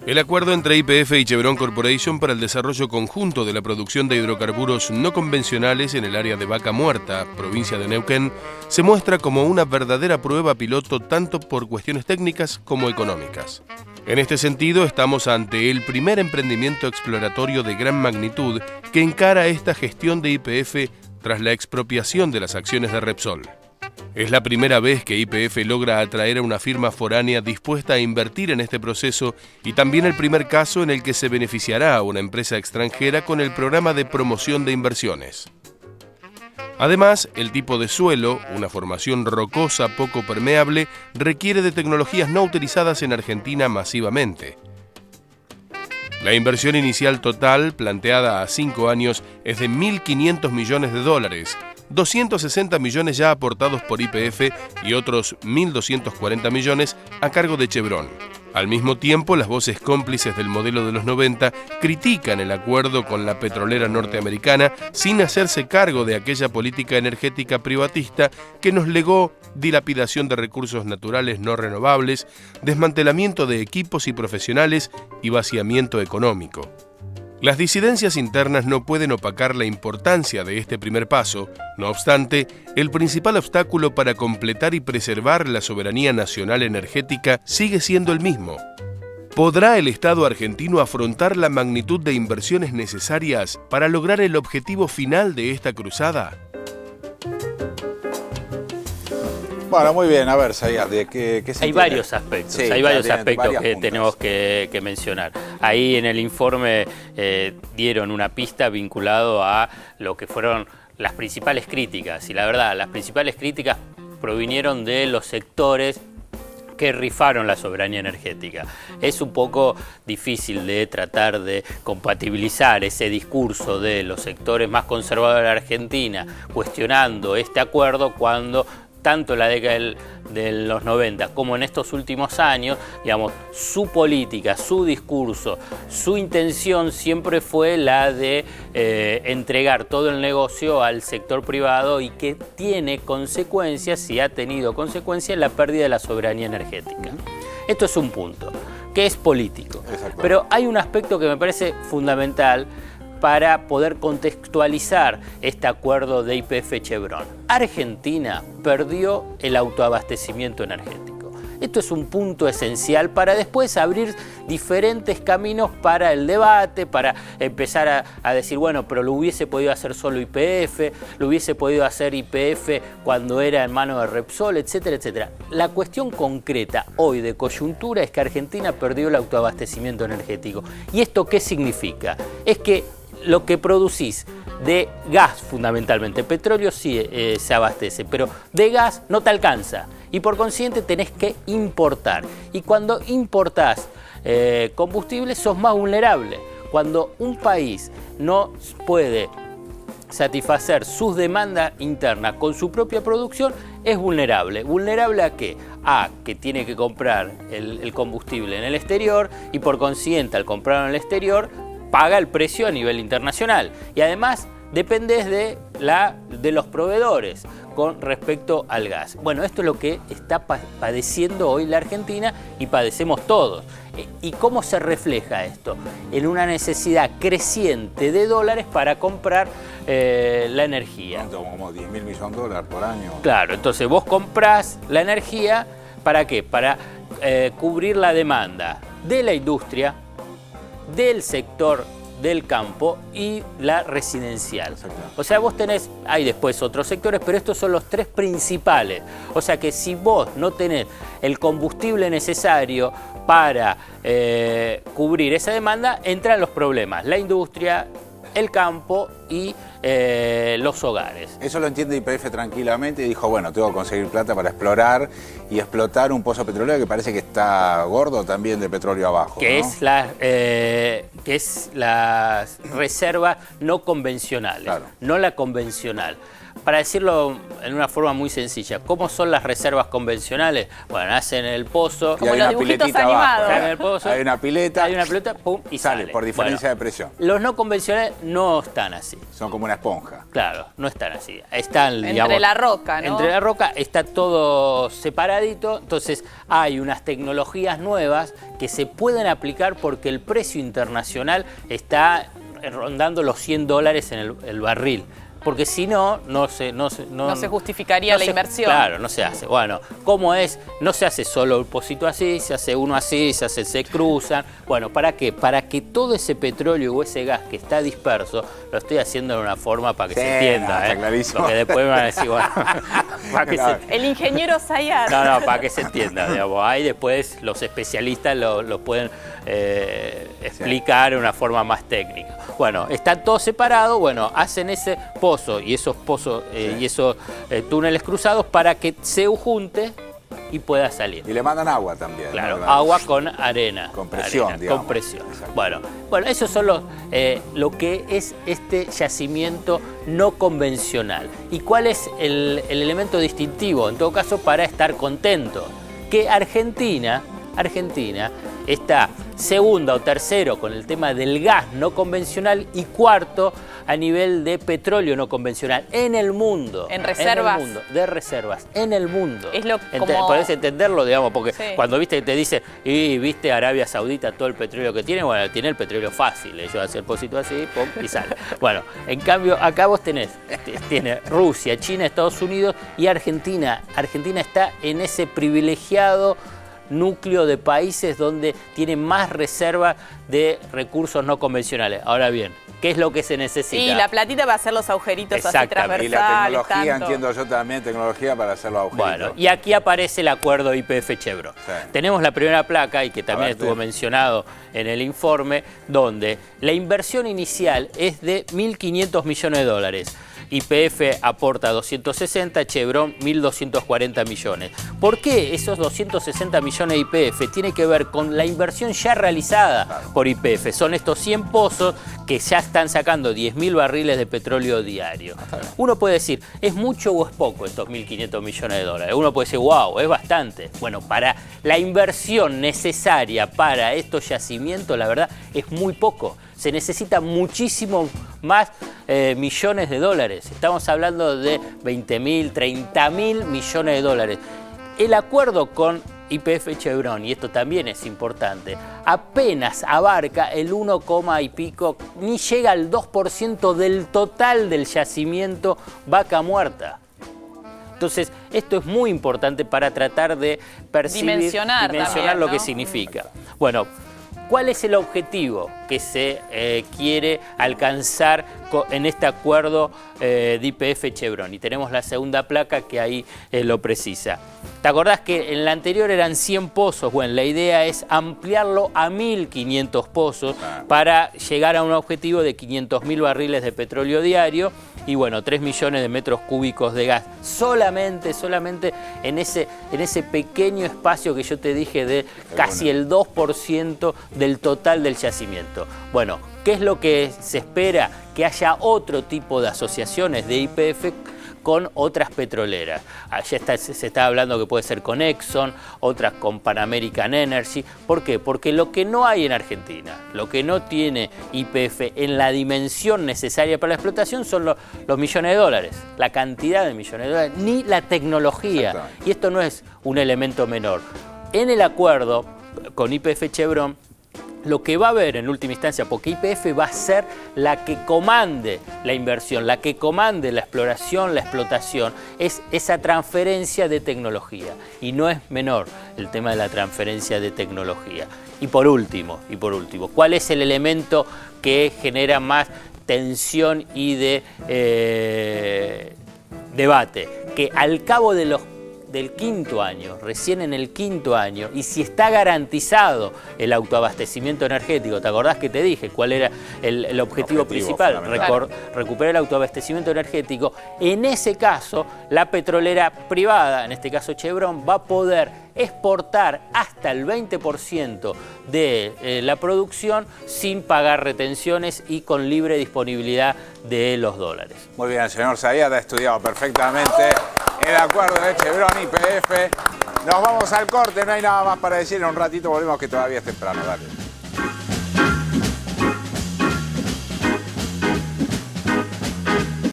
El acuerdo entre YPF y Chevron Corporation para el desarrollo conjunto de la producción de hidrocarburos no convencionales en el área de Vaca Muerta, provincia de Neuquén, se muestra como una verdadera prueba piloto tanto por cuestiones técnicas como económicas. En este sentido, estamos ante el primer emprendimiento exploratorio de gran magnitud que encara esta gestión de YPF tras la expropiación de las acciones de Repsol. Es la primera vez que YPF logra atraer a una firma foránea dispuesta a invertir en este proceso y también el primer caso en el que se beneficiará a una empresa extranjera con el programa de promoción de inversiones. Además, el tipo de suelo, una formación rocosa poco permeable, requiere de tecnologías no utilizadas en Argentina masivamente. La inversión inicial total, planteada a 5 años, es de $1.500 millones, 260 millones ya aportados por YPF y otros 1.240 millones a cargo de Chevron. Al mismo tiempo, las voces cómplices del modelo de los 90 critican el acuerdo con la petrolera norteamericana sin hacerse cargo de aquella política energética privatista que nos legó dilapidación de recursos naturales no renovables, desmantelamiento de equipos y profesionales y vaciamiento económico. Las disidencias internas no pueden opacar la importancia de este primer paso. No obstante, el principal obstáculo para completar y preservar la soberanía nacional energética sigue siendo el mismo. ¿Podrá el Estado argentino afrontar la magnitud de inversiones necesarias para lograr el objetivo final de esta cruzada? Bueno, muy bien. A ver, Sayar, ¿de qué se Hay varios aspectos, sí, hay varios aspectos que puntas tenemos que mencionar. Ahí en el informe dieron una pista vinculado a lo que fueron las principales críticas. Y la verdad, las principales críticas provinieron de los sectores que rifaron la soberanía energética. Es un poco difícil de tratar de compatibilizar ese discurso de los sectores más conservadores de Argentina cuestionando este acuerdo cuando tanto en la década de los 90 como en estos últimos años, digamos, su política, su discurso, su intención siempre fue la de entregar todo el negocio al sector privado y que tiene consecuencias, y ha tenido consecuencias, la pérdida de la soberanía energética. Esto es un punto, que es político. Pero hay un aspecto que me parece fundamental para poder contextualizar este acuerdo de YPF-Chevron. Argentina perdió el autoabastecimiento energético. Esto es un punto esencial para después abrir diferentes caminos para el debate, para empezar a decir, bueno, pero lo hubiese podido hacer solo YPF, lo hubiese podido hacer YPF cuando era en manos de Repsol, etcétera, etcétera. La cuestión concreta hoy de coyuntura es que Argentina perdió el autoabastecimiento energético. ¿Y esto qué significa? Es que lo que producís de gas fundamentalmente, petróleo sí se abastece, pero de gas no te alcanza y por consiguiente tenés que importar. Y cuando importás combustible sos más vulnerable. Cuando un país no puede satisfacer sus demandas internas con su propia producción, es vulnerable. ¿Vulnerable a qué? A que tiene que comprar el combustible en el exterior y por consiguiente al comprarlo en el exterior paga el precio a nivel internacional y además dependes de los proveedores con respecto al gas. Bueno, esto es lo que está padeciendo hoy la Argentina y padecemos todos. ¿Y cómo se refleja esto? En una necesidad creciente de dólares para comprar la energía. ¿Cuánto? Como 10.000 millones de dólares por año. Claro, entonces vos comprás la energía, ¿para qué? Para cubrir la demanda de la industria, del sector del campo y la residencial. O sea, vos tenés, hay después otros sectores, pero estos son los tres principales. O sea que si vos no tenés el combustible necesario para cubrir esa demanda, entran los problemas. La industria, el campo y los hogares. Eso lo entiende YPF tranquilamente y dijo, bueno, tengo que conseguir plata para explorar y explotar un pozo petrolero que parece que está gordo también de petróleo abajo. Que ¿no? es la reserva no convencional, claro. no la convencional. para decirlo en una forma muy sencilla, ¿cómo son las reservas convencionales? Bueno, hacen el pozo. Y hay una piletita abajo. En el pozo, hay una pileta, pum, y sale. Por diferencia de presión. Los no convencionales no están así. Son como una esponja. Claro, no están así. Están, entre digamos, la roca, ¿no? Entre la roca está todo separadito, entonces hay unas tecnologías nuevas que se pueden aplicar porque el precio internacional está rondando los $100 en el barril. Porque si no, no se justificaría la inversión. Claro, no se hace. Bueno, ¿cómo es? No se hace solo un pocito así, se hace uno así, se cruzan. Bueno, ¿para qué? Para que todo ese petróleo o ese gas que está disperso, lo estoy haciendo de una forma para que se entienda. Está clarísimo. Porque después me van a decir, bueno, para que El ingeniero Zayat. No, para que se entienda. Digamos. Ahí después los especialistas lo pueden explicar de una forma más técnica. Bueno, está todo separado, bueno, hacen ese pozo y esos pozos y esos túneles cruzados para que se junte y pueda salir. Y le mandan agua también. Claro, ¿no? agua con arena. Con presión, arena, digamos. Con presión. Exacto. Bueno, esos son lo que es este yacimiento no convencional. ¿Y cuál es el elemento distintivo, en todo caso, para estar contento? Que Argentina está segunda o tercero con el tema del gas no convencional y cuarto a nivel de petróleo no convencional en el mundo. En reservas. En el mundo, de reservas, en el mundo. Es lo como... Podés entenderlo, digamos, porque sí. cuando viste te dice, y viste Arabia Saudita todo el petróleo que tiene, bueno, tiene el petróleo fácil, ellos hacen el pocito así, pum, y sale. Bueno, en cambio, acá vos tiene Rusia, China, Estados Unidos y Argentina. Argentina está en ese privilegiado núcleo de países donde tiene más reserva de recursos no convencionales. Ahora bien, ¿qué es lo que se necesita? Y la platita para hacer los agujeritos así transversales. Y la tecnología, tanto. entiendo yo también, tecnología para hacer los agujeritos. Bueno, y aquí aparece el acuerdo YPF-Chevron. Sí. Tenemos la primera placa, y que también estuvo mencionado en el informe, donde la inversión inicial es de $1.500 millones. YPF aporta 260, Chevron 1.240 millones. ¿Por qué esos 260 millones de YPF? Tiene que ver con la inversión ya realizada por YPF. Son estos 100 pozos que ya están sacando 10.000 barriles de petróleo diario. Uno puede decir, ¿es mucho o es poco estos 1.500 millones de dólares? Uno puede decir, wow, es bastante. Bueno, para la inversión necesaria para estos yacimientos, la verdad, es muy poco. Se necesita muchísimo más millones de dólares. Estamos hablando de 20.000, 30.000 millones de dólares. El acuerdo con YPF Chevron, y esto también es importante, apenas abarca el 1, y pico, ni llega al 2% del total del yacimiento Vaca Muerta. Entonces, esto es muy importante para tratar de percibir, dimensionar también, lo que significa. Bueno, ¿cuál es el objetivo que se quiere alcanzar en este acuerdo de YPF Chevron? Y tenemos la segunda placa que ahí lo precisa. ¿Te acordás que en la anterior eran 100 pozos? Bueno, la idea es ampliarlo a 1.500 pozos para llegar a un objetivo de 500.000 barriles de petróleo diario y bueno, 3 millones de metros cúbicos de gas. Solamente en ese pequeño espacio que yo te dije de casi el 2% del total del yacimiento. Bueno, ¿qué es lo que se espera? Que haya otro tipo de asociaciones de YPF con otras petroleras. Allá se está hablando que puede ser con Exxon, otras con Pan American Energy. ¿Por qué? Porque lo que no hay en Argentina, lo que no tiene YPF en la dimensión necesaria para la explotación son los millones de dólares, la cantidad de millones de dólares, ni la tecnología. Y esto no es un elemento menor. En el acuerdo con YPF Chevron, lo que va a haber en última instancia, porque YPF va a ser la que comande la inversión, la que comande la exploración, la explotación, es esa transferencia de tecnología. Y no es menor el tema de la transferencia de tecnología. Y por último, ¿cuál es el elemento que genera más tensión y de debate? Que al cabo de del quinto año, recién en el quinto año, y si está garantizado el autoabastecimiento energético, ¿te acordás que te dije cuál era el objetivo principal? Recuperar el autoabastecimiento energético. En ese caso, la petrolera privada, en este caso Chevron, va a poder exportar hasta el 20% de la producción sin pagar retenciones y con libre disponibilidad de los dólares. Muy bien, el señor Zayat ha estudiado perfectamente el acuerdo de Chevron y YPF. Nos vamos al corte, no hay nada más para decir. En un ratito volvemos, que todavía es temprano. Dale.